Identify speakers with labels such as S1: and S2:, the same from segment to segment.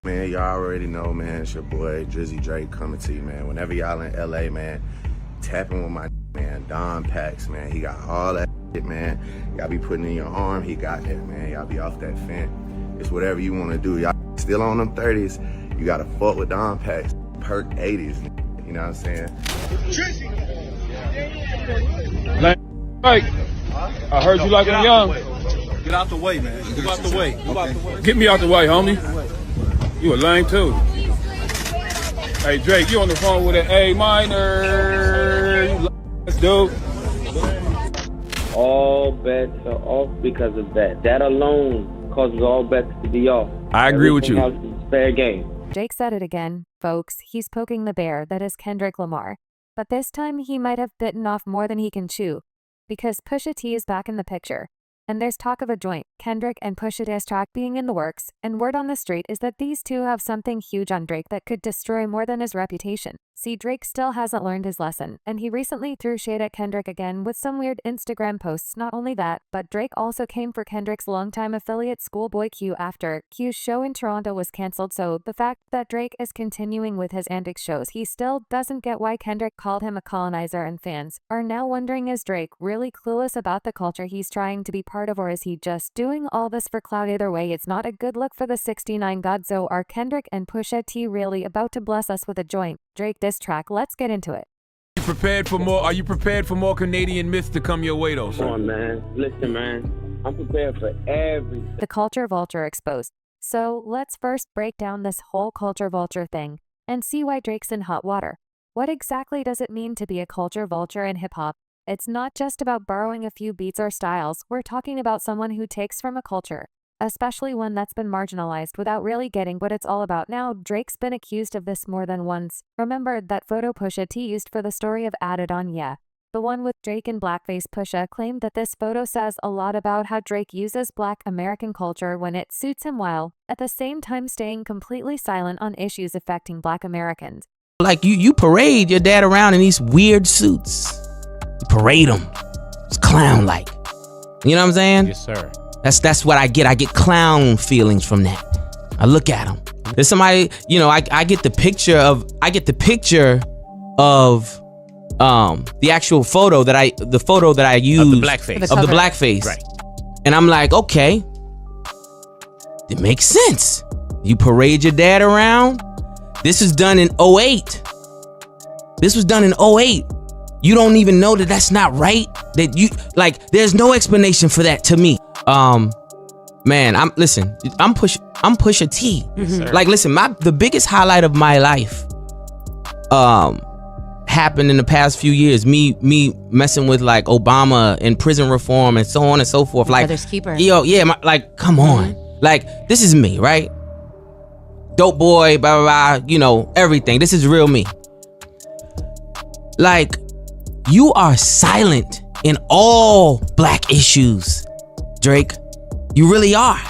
S1: Man, y'all already know, man. It's your boy Drizzy Drake coming to you, man. Whenever y'all in LA, man, tapping with my man Don Pax, man. He got all that shit, man. Y'all be putting in your arm, he got that, man. Y'all be off that fence. It's whatever you want to do. Y'all still on them 30s. You gotta fuck with Don Pax. Perk 80s. You know what I'm saying?
S2: Like, I heard you like him young.
S3: Get out the way, man. Get out the way. Get out the way.
S2: Get me out the way, homie. You a lame too. Hey Drake, you on the phone with an A minor. Let's do.
S4: All bets are off because of that. That alone causes all bets to be off.
S5: I agree with you.
S4: Everything else is fair game.
S6: Jake said it again, folks. He's poking the bear that is Kendrick Lamar. But this time he might have bitten off more than he can chew. Because Pusha T is back in the picture. And there's talk of a joint, Kendrick and Pusha diss track being in the works, and word on the street is that these two have something huge on Drake that could destroy more than his reputation. See, Drake still hasn't learned his lesson, and he recently threw shade at Kendrick again with some weird Instagram posts. Not only that, but Drake also came for Kendrick's longtime affiliate Schoolboy Q after Q's show in Toronto was cancelled, so the fact that Drake is continuing with his antics shows he still doesn't get why Kendrick called him a colonizer, and fans are now wondering, is Drake really clueless about the culture he's trying to be part of, or is he just doing all this for clout? Either way, it's not a good look for the 69 gods. So are Kendrick and Pusha T really about to bless us with a joint Drake diss track? Let's get into it.
S5: Are you prepared for more Canadian myths to come your way though, sir?
S4: Come on, man. Listen, man. I'm prepared for everything.
S6: The culture vulture exposed. So let's first break down this whole culture vulture thing and see why Drake's in hot water. What exactly does it mean to be a culture vulture in hip-hop? It's not just about borrowing a few beats or styles. We're talking about someone who takes from a culture, especially one that's been marginalized, without really getting what it's all about. Now, Drake's been accused of this more than once. Remember that photo Pusha T used for the story of Added On? Yeah. The one with Drake in blackface. Pusha claimed that this photo says a lot about how Drake uses Black American culture when it suits him, while at the same time staying completely silent on issues affecting Black Americans.
S7: Like you parade your dad around in these weird suits. You parade him. It's clown-like. You know what I'm saying?
S5: Yes, sir.
S7: That's what I get. I get clown feelings from that. I look at him. There's somebody, you know, I get the picture of the actual photo that I used
S5: Of the blackface.
S7: of the blackface.
S5: Right.
S7: And I'm like, okay, it makes sense. You parade your dad around. This is done in '08. This was done in '08. You don't even know that that's not right. That you like, there's no explanation for that to me. Man, I'm Pusha T.
S5: Yes,
S7: Like, listen, the biggest highlight of my life happened in the past few years. Me messing with like Obama and prison reform and so on and so forth. Like,
S8: Brother's keeper.
S7: yo, yeah, like, come on. Like, this is me, right? Dope boy, blah, blah, blah, you know, everything. This is real me. Like, you are silent in all Black issues, Drake. You really are.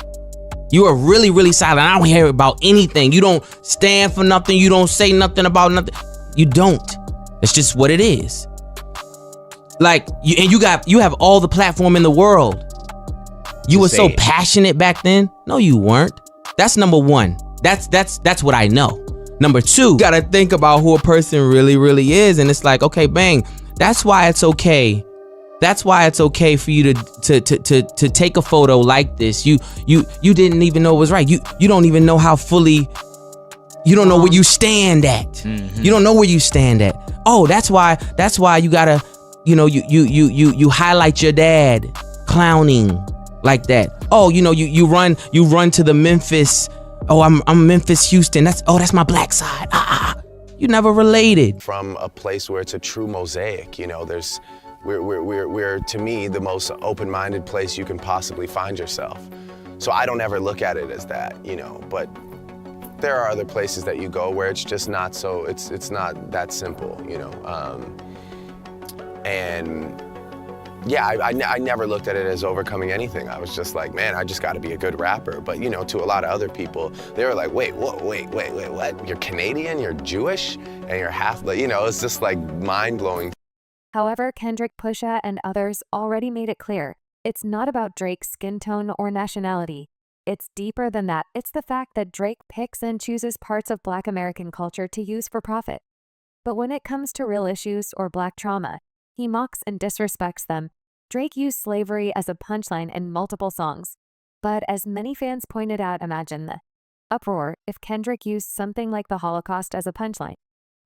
S7: You are really, really silent. I don't hear about anything. You don't stand for nothing. You don't say nothing about nothing. You don't. It's just what it is. Like, you have all the platform in the world. You were so passionate back then. No, you weren't. That's number one. That's what I know. Number two, you gotta think about who a person really, really is, and it's like, okay, bang. That's why it's okay. That's why it's okay for you to take a photo like this. You didn't even know it was right. You don't even know how fully. You don't know where you stand at.
S5: Mm-hmm.
S7: You don't know where you stand at. Oh, that's why you gotta, you know, you highlight your dad clowning like that. Oh, you know, you run to the Memphis. Oh, I'm Memphis, Houston. That's my Black side. You never related.
S9: From a place where it's a true mosaic, you know, we're to me the most open-minded place you can possibly find yourself. So I don't ever look at it as that, you know, but there are other places that you go where it's just not so, it's not that simple, you know. And yeah, I never looked at it as overcoming anything. I was just like, man, I just got to be a good rapper. But, you know, to a lot of other people, they were like, wait, what? You're Canadian, you're Jewish, and you're half, you know, it's just like mind-blowing.
S6: However, Kendrick, Pusha, and others already made it clear. It's not about Drake's skin tone or nationality. it's deeper than that. It's the fact that Drake picks and chooses parts of Black American culture to use for profit. But when it comes to real issues or Black trauma, he mocks and disrespects them. Drake used slavery as a punchline in multiple songs. But as many fans pointed out, imagine the uproar if Kendrick used something like the Holocaust as a punchline.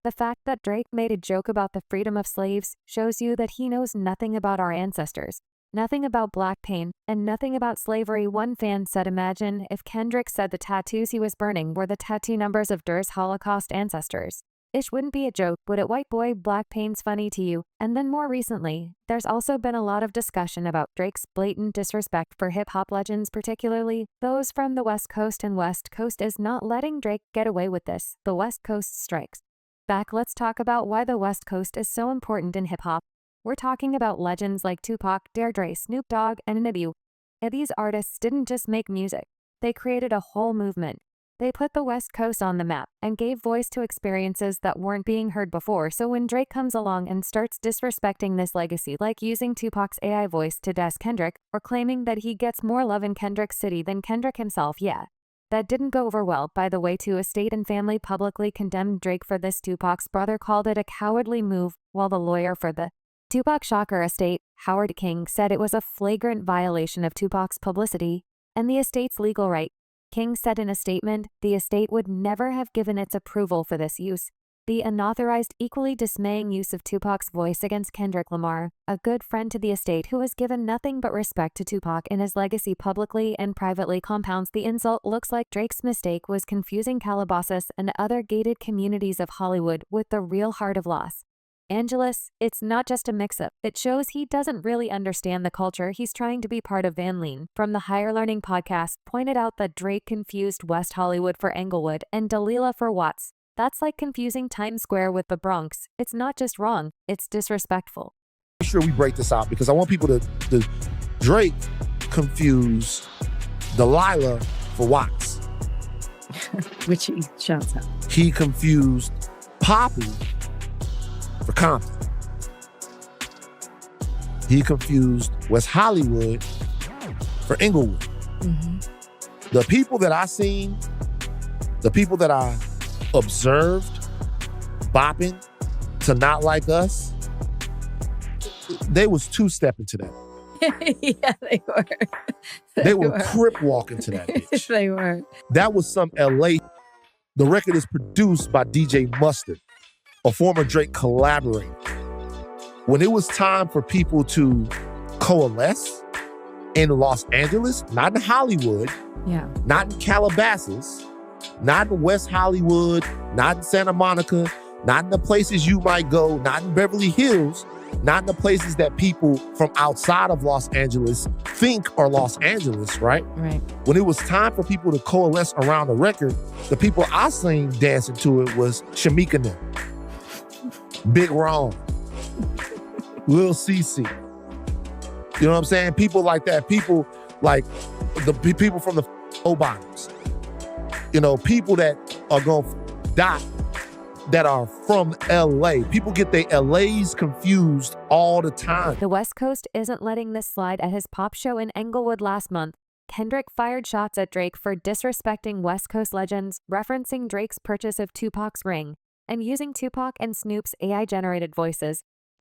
S6: The fact that Drake made a joke about the freedom of slaves shows you that he knows nothing about our ancestors, nothing about Black pain, and nothing about slavery. One fan said, imagine if Kendrick said the tattoos he was burning were the tattoo numbers of Durr's Holocaust ancestors. It wouldn't be a joke, would it? White boy, Black pain's funny to you. And then more recently, there's also been a lot of discussion about Drake's blatant disrespect for hip-hop legends, particularly those from the West Coast, and West Coast is not letting Drake get away with this. The West Coast strikes back. Let's talk about why the West Coast is so important in hip-hop. We're talking about legends like Tupac, Dre, Snoop Dogg, and Nibbu. And these artists didn't just make music. They created a whole movement. They put the West Coast on the map and gave voice to experiences that weren't being heard before. So when Drake comes along and starts disrespecting this legacy, like using Tupac's AI voice to diss Kendrick, or claiming that he gets more love in Kendrick's city than Kendrick himself, yeah, that didn't go over well. By the way, too, Estate and family publicly condemned Drake for this. Tupac's brother called it a cowardly move, while the lawyer for the Tupac shocker estate, Howard King, said it was a flagrant violation of Tupac's publicity and the estate's legal right. King said in a statement, the estate would never have given its approval for this use. The unauthorized, equally dismaying use of Tupac's voice against Kendrick Lamar, a good friend to the estate who has given nothing but respect to Tupac in his legacy publicly and privately, compounds the insult. Looks like Drake's mistake was confusing Calabasas and other gated communities of Hollywood with the real heart of Los Angeles. It's not just a mix-up. It shows he doesn't really understand the culture he's trying to be part of. Van Lean from the Higher Learning podcast pointed out that Drake confused West Hollywood for Englewood and Delilah for Watts. That's like confusing Times Square with the Bronx. It's not just wrong, it's disrespectful.
S8: Make sure we break this out because I want people to Drake confuse Delilah for Watts.
S10: Which he shouts out.
S8: He confused Poppy for Compton. He confused West Hollywood for Inglewood.
S10: Mm-hmm.
S8: The people that I seen, the people that I observed bopping to Not Like Us, they was two-stepping to that.
S10: Yeah, they were.
S8: They were crip walking to that bitch.
S10: They were.
S8: That was some LA. The record is produced by DJ Mustard, a former Drake collaborator. When it was time for people to coalesce in Los Angeles, not in Hollywood, not in Calabasas, not in West Hollywood, not in Santa Monica, not in the places you might go, not in Beverly Hills, not in the places that people from outside of Los Angeles think are Los Angeles, right?
S10: Right.
S8: When it was time for people to coalesce around the record, the people I seen dancing to it was Shamika and them, Big Ron, Lil CC. You know what I'm saying? People like that. People like the people from the O-Bottoms. You know, people that are going to die that are from LA. People get their LAs confused all the time.
S6: The West Coast isn't letting this slide. At his pop show in Englewood last month, Kendrick fired shots at Drake for disrespecting West Coast legends, referencing Drake's purchase of Tupac's ring, and using Tupac and Snoop's AI-generated voices.